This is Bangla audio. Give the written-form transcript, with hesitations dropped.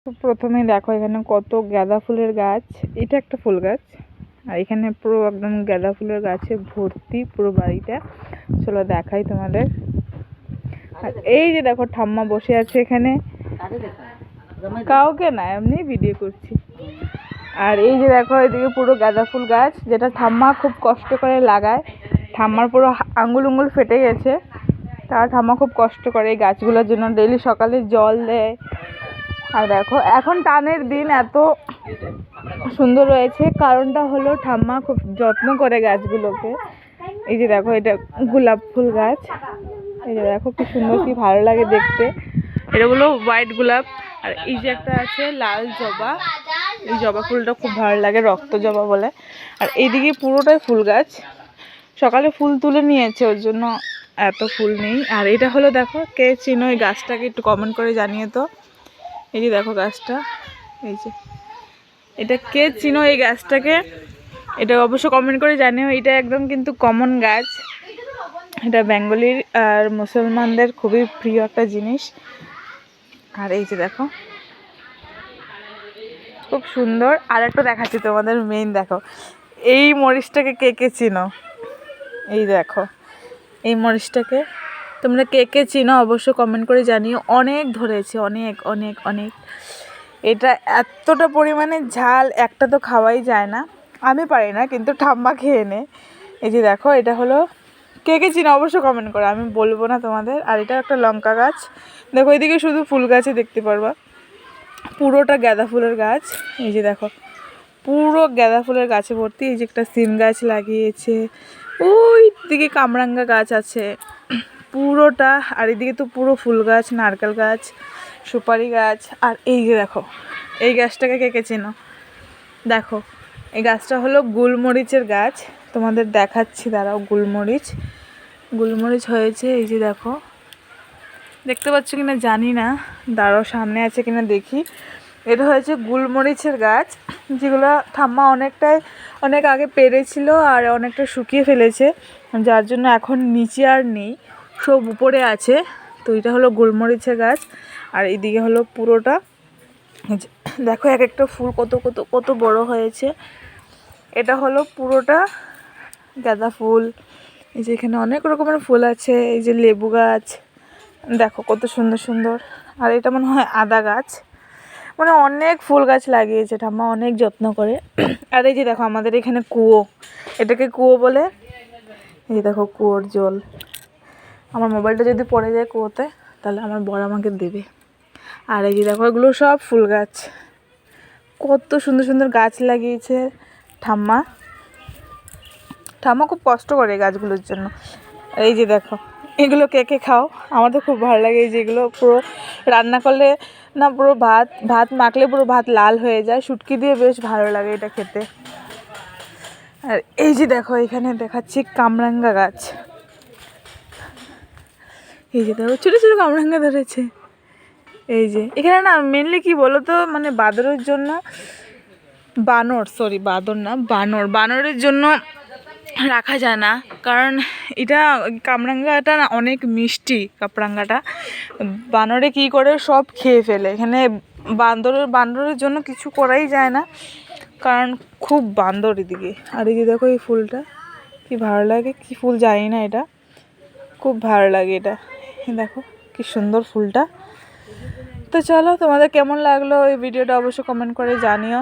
তো প্রথমে দেখো এখানে কত গাঁদা ফুলের গাছ। এটা একটা ফুল গাছ, আর এখানে পুরো একদম গাঁদা ফুলের গাছে ভর্তি পুরো বাড়িটা। চলো দেখাই তোমাদের। আর এই যে দেখো ঠাম্মা বসে আছে এখানে, কাউকে না, এমনি ভিডিও করছি। আর এই যে দেখো এদিকে পুরো গাঁদা ফুল গাছ, যেটা ঠাম্মা খুব কষ্ট করে লাগায়। ঠাম্মার পুরো আঙ্গুল উঙ্গুল ফেটে গেছে, তার ঠাম্মা খুব কষ্ট করে এই গাছগুলোর জন্য, ডেইলি সকালে জল দেয়। আর দেখো এখন টানের দিন এত সুন্দর রয়েছে, কারণটা হলো ঠাম্মা খুব যত্ন করে গাছগুলোকে। এই যে দেখো এটা গোলাপ ফুল গাছ, এই যে দেখো কি সুন্দর, কি ভালো লাগে দেখতে। এটা হলো হোয়াইট গোলাপ। আর এই যে একটা আছে লাল জবা, এই জবা ফুলটা খুব ভালো লাগে, রক্ত জবা বলে। আর এইদিকে পুরোটাই ফুল গাছ, সকালে ফুল তুলে নিয়েছে ওর জন্য এত ফুল নেই। আর এটা হলো দেখো, কে চিনো এই গাছটাকে একটু কমেন্ট করে জানিয়ে তো। এই যে দেখো গাছটা, এই যে এটা কে চিনো এই গাছটাকে, এটা অবশ্য কমেন্ট করে জানিও। এটা একদম কিন্তু কমন গাছ, এটা বেঙ্গলির আর মুসলমানদের খুবই প্রিয় একটা জিনিস। আর এই যে দেখো খুব সুন্দর। আর একটা দেখাচ্ছি তোমাদের, মেইন দেখো এই মরিচটাকে কে কে চিনো। এই দেখো এই মরিচটাকে তোমরা কে কে চিনো অবশ্য কমেন্ট করে জানিও। অনেক ধরেছে, অনেক অনেক অনেক। এটা এতটা পরিমাণে ঝাল, একটা তো খাওয়াই যায় না, আমি পারি না কিন্তু ঠাম্মা খেয়ে নে। এই যে দেখো এটা হলো, কে কে চিনো অবশ্য কমেন্ট করো, আমি বলবো না তোমাদের। আর এটা একটা লঙ্কা গাছ, দেখো এদিকে শুধু ফুল গাছই দেখতে পারবা, পুরোটা গাঁদা ফুলের গাছ। এই যে দেখো পুরো গাঁদা ফুলের গাছে ভর্তি। এই যে একটা সিম গাছ লাগিয়েছে, ওই দিকে কামরাঙ্গা গাছ আছে পুরোটা। আর এদিকে তো পুরো ফুল গাছ, নারকেল গাছ, সুপারি গাছ। আর এই যে দেখো এই গাছটাকে কে কে চেনো, দেখো এই গাছটা হলো গোলমরিচের গাছ। তোমাদের দেখাচ্ছি দাঁড়াও, গোলমরিচ গোলমরিচ হয়েছে। এই যে দেখো, দেখতে পাচ্ছ কিনা জানি না, দাঁড়াও সামনে আছে কিনা দেখি। এটা হয়েছে গোলমরিচের গাছ, যেগুলো ঠাম্মা অনেক আগে পেরেছিল আর অনেকটা শুকিয়ে ফেলেছে, যার জন্য এখন নিচে আর নেই, সব উপরে আছে। তো এটা হলো গোলমরিচের গাছ। আর এইদিকে হলো পুরোটা, দেখো এক একটা ফুল কত কত কত বড় হয়েছে। এটা হলো পুরোটা গাঁদা ফুল। এই যে এখানে অনেক রকমের ফুল আছে। এই যে লেবু গাছ, দেখো কত সুন্দর সুন্দর। আর এটা মনে হয় আদা গাছ, মানে অনেক ফুল গাছ লাগিয়েছে ঠাম্মা, অনেক যত্ন করে। আর এই যে দেখো আমাদের এখানে কুয়ো, এটাকে কুয়ো বলে। এই যে দেখো কুয়োর জল, আমার মোবাইলটা যদি পড়ে যায় কুয়োতে তাহলে আমার বর আমাকে দেবে। আর এই যে দেখো এগুলো সব ফুল গাছ, কত সুন্দর সুন্দর গাছ লাগিয়েছে ঠাম্মা। ঠাম্মা খুব কষ্ট করে গাছগুলোর জন্য। এই যে দেখো এগুলো কে কে খাও, আমার তো খুব ভালো লাগে। এই যে এগুলো পুরো রান্না করলে না, পুরো ভাত ভাত মাখলে পুরো ভাত লাল হয়ে যায়, শুটকি দিয়ে বেশ ভালো লাগে এটা খেতে। আর এই যে দেখো এখানে দেখাচ্ছি কামরাঙ্গা গাছ, এই যে দেখো ছোটো ছোটো কামরাঙ্গা ধরেছে। এই যে এখানে না মেনলি কি বলো তো, মানে বাদরের জন্য, বানরের জন্য রাখা যায় না, কারণ এটা কামরাঙ্গাটা না অনেক মিষ্টি। কামরাঙ্গাটা বানরে কি করে সব খেয়ে ফেলে, এখানে বান্দরের জন্য কিছু করাই যায় না, কারণ খুব বান্দর এদিকে। আর এই যে দেখো এই ফুলটা কি ভালো লাগে, কি ফুল জানি না, এটা খুব ভালো লাগে। এটা দেখো কি সুন্দর ফুলটা। তো চলো তোমাদের কেমন লাগলো এই ভিডিওটা অবশ্যই কমেন্ট করে জানিও।